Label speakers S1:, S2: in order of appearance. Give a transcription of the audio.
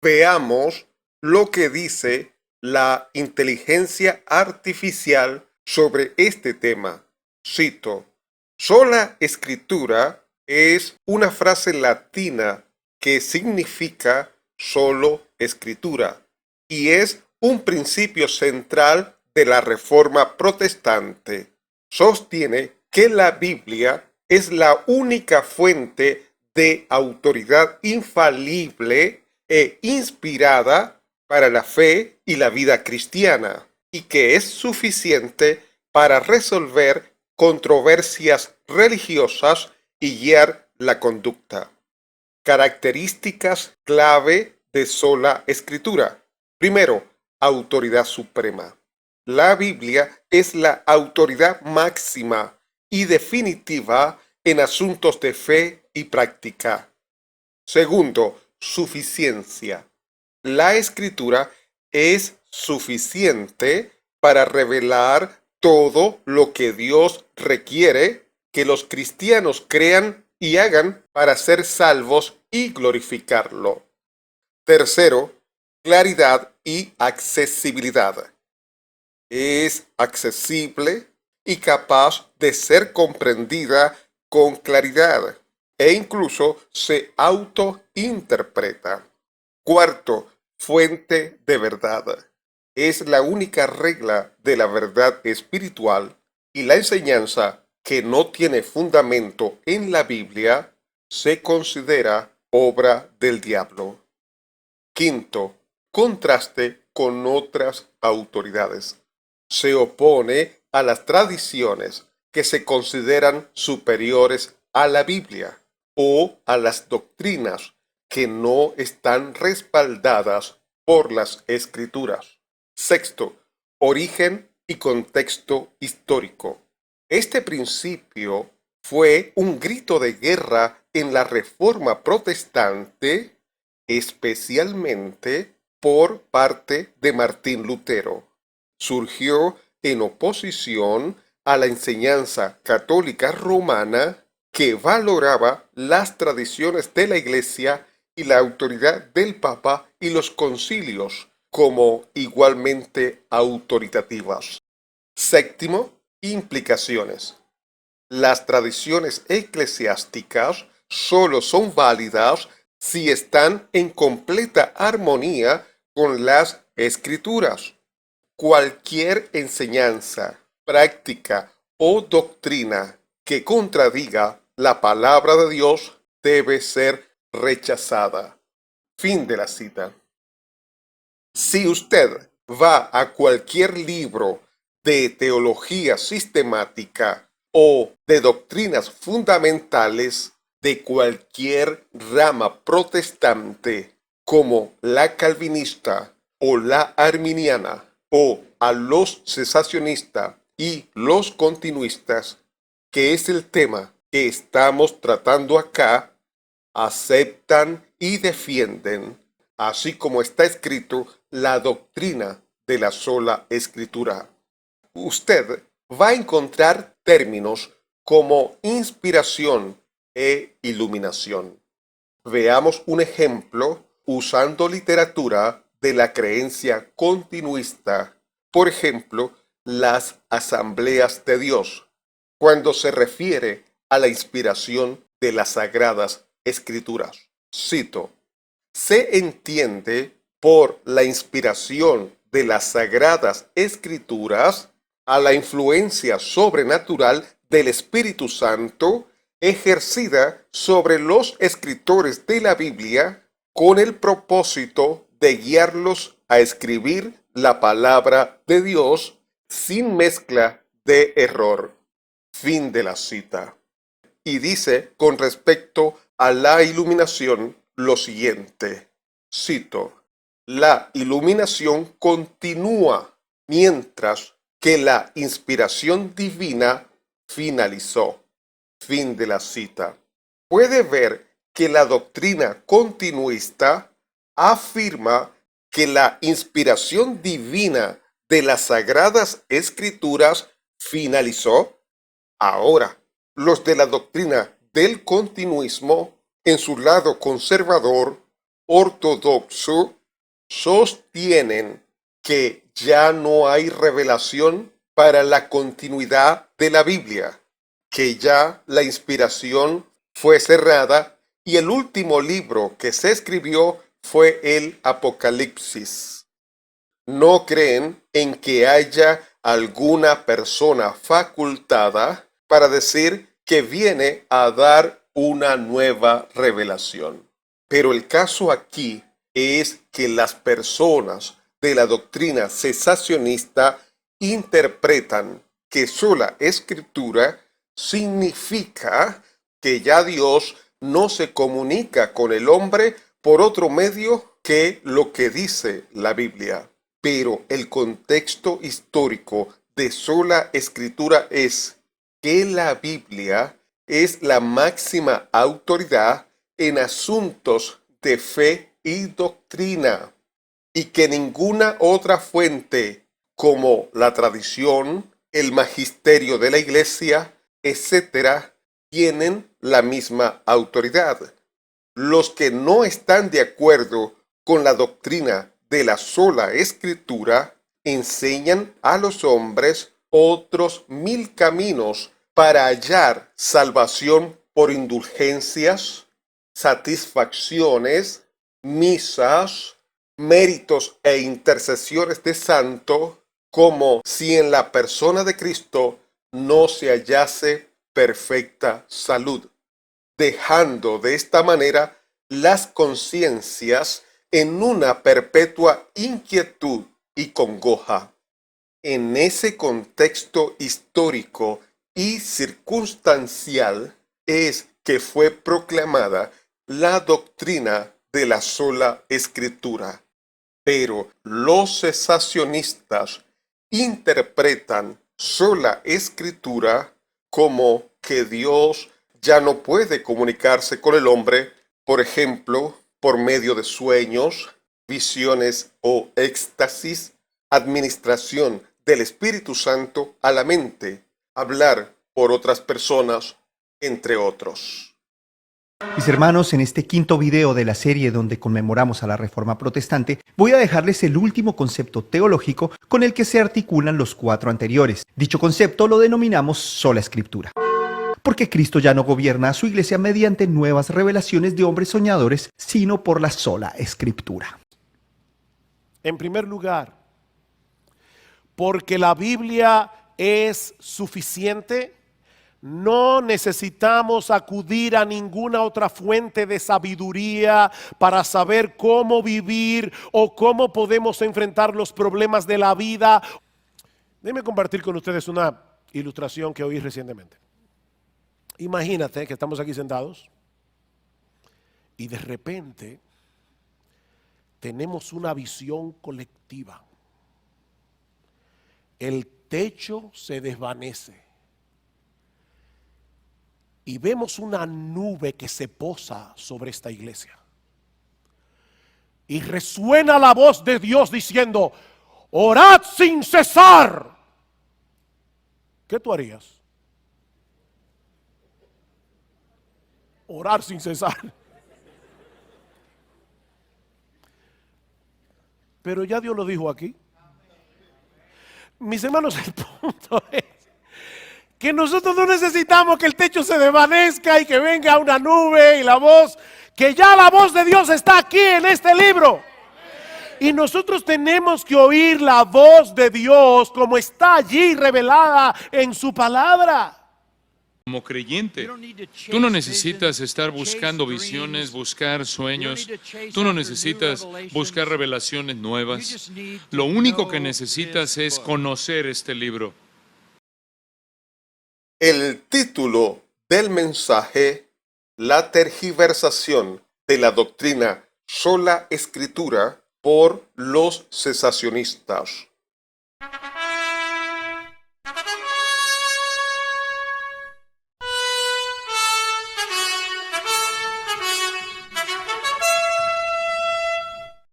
S1: Veamos lo que dice la inteligencia artificial sobre este tema. Cito: sola escritura es una frase latina que significa solo escritura y es un principio central de la Reforma Protestante. Sostiene que la Biblia es la única fuente de autoridad infalible e inspirada para la fe y la vida cristiana, y que es suficiente para resolver controversias religiosas y guiar la conducta. Características clave de sola escritura. Primero, autoridad suprema. La Biblia es la autoridad máxima y definitiva en asuntos de fe y práctica. Segundo, suficiencia. La escritura es suficiente para revelar todo lo que Dios requiere que los cristianos crean y hagan para ser salvos y glorificarlo. Tercero, claridad y accesibilidad. Es accesible y capaz de ser comprendida con claridad e incluso se autointerpreta. Cuarto, fuente de verdad. Es la única regla de la verdad espiritual y la enseñanza que no tiene fundamento en la Biblia se considera obra del diablo. Quinto, contraste con otras autoridades. Se opone a las tradiciones que se consideran superiores a la Biblia o a las doctrinas que no están respaldadas por las Escrituras. Sexto, origen y contexto histórico. Este principio fue un grito de guerra en la Reforma Protestante, especialmente por parte de Martín Lutero. Surgió en oposición a la enseñanza católica romana que valoraba las tradiciones de la Iglesia y la autoridad del Papa y los concilios como igualmente autoritativas. Séptimo, implicaciones. Las tradiciones eclesiásticas solo son válidas si están en completa armonía con las Escrituras. Cualquier enseñanza, práctica o doctrina que contradiga la palabra de Dios debe ser rechazada. Fin de la cita. Si usted va a cualquier libro de teología sistemática o de doctrinas fundamentales de cualquier rama protestante, como la calvinista o la arminiana, o a los cesacionistas y los continuistas, que es el tema que estamos tratando acá, aceptan y defienden, así como está escrito, la doctrina de la sola escritura. Usted va a encontrar términos como inspiración e iluminación. Veamos un ejemplo usando literatura de la creencia continuista, por ejemplo, las asambleas de Dios, cuando se refiere a la inspiración de las sagradas escrituras. Cito: se entiende por la inspiración de las sagradas escrituras a la influencia sobrenatural del Espíritu Santo ejercida sobre los escritores de la Biblia con el propósito de guiarlos a escribir la palabra de Dios sin mezcla de error. Fin de la cita. Y dice con respecto a la iluminación lo siguiente, cito: la iluminación continúa mientras que la inspiración divina finalizó. Fin de la cita. Puede ver que la doctrina continuista afirma que la inspiración divina de las sagradas escrituras finalizó. Ahora, los de la doctrina del continuismo, en su lado conservador, ortodoxo sostienen que ya no hay revelación para la continuidad de la Biblia, que ya la inspiración fue cerrada y el último libro que se escribió fue el Apocalipsis. No creen en que haya alguna persona facultada para decir que viene a dar una nueva revelación. Pero el caso aquí es que las personas de la doctrina cesacionista interpretan que sola escritura significa que ya Dios no se comunica con el hombre por otro medio que lo que dice la Biblia. Pero el contexto histórico de sola escritura es que la Biblia es la máxima autoridad en asuntos de fe y doctrina, y que ninguna otra fuente, como la tradición, el magisterio de la iglesia, etcétera, tienen la misma autoridad. Los que no están de acuerdo con la doctrina de la sola escritura enseñan a los hombres otros 1000 caminos para hallar salvación por indulgencias, satisfacciones, misas, méritos e intercesiones de santo, como si en la persona de Cristo no se hallase perfecta salud, dejando de esta manera las conciencias en una perpetua inquietud y congoja. En ese contexto histórico y circunstancial es que fue proclamada la doctrina de la sola escritura. Pero los cesacionistas interpretan sola escritura como que Dios ya no puede comunicarse con el hombre, por ejemplo, por medio de sueños, visiones o éxtasis, administración del Espíritu Santo a la mente, hablar por otras personas, entre otros.
S2: Mis hermanos, en este quinto video de la serie donde conmemoramos a la Reforma Protestante, voy a dejarles el último concepto teológico con el que se articulan los 4 anteriores. Dicho concepto lo denominamos sola escritura. Porque Cristo ya no gobierna a su iglesia mediante nuevas revelaciones de hombres soñadores, sino por la sola escritura.
S3: En primer lugar, porque la Biblia es suficiente, no necesitamos acudir a ninguna otra fuente de sabiduría para saber cómo vivir o cómo podemos enfrentar los problemas de la vida. Déjenme compartir con ustedes una ilustración que oí recientemente. Imagínate que estamos aquí sentados y de repente tenemos una visión colectiva. El techo se desvanece y vemos una nube que se posa sobre esta iglesia. Y resuena la voz de Dios diciendo: orad sin cesar. ¿Qué tú harías? Orar sin cesar. Pero ya Dios lo dijo aquí. Mis hermanos, el punto es que nosotros no necesitamos que el techo se desvanezca y que venga una nube y la voz, que ya la voz de Dios está aquí en este libro. Y nosotros tenemos que oír la voz de Dios como está allí revelada en su palabra.
S4: Como creyente, tú no necesitas estar buscando visiones, buscar sueños, tú no necesitas buscar revelaciones nuevas. Lo único que necesitas es conocer este libro.
S1: El título del mensaje: la tergiversación de la doctrina sola escritura por los cesacionistas.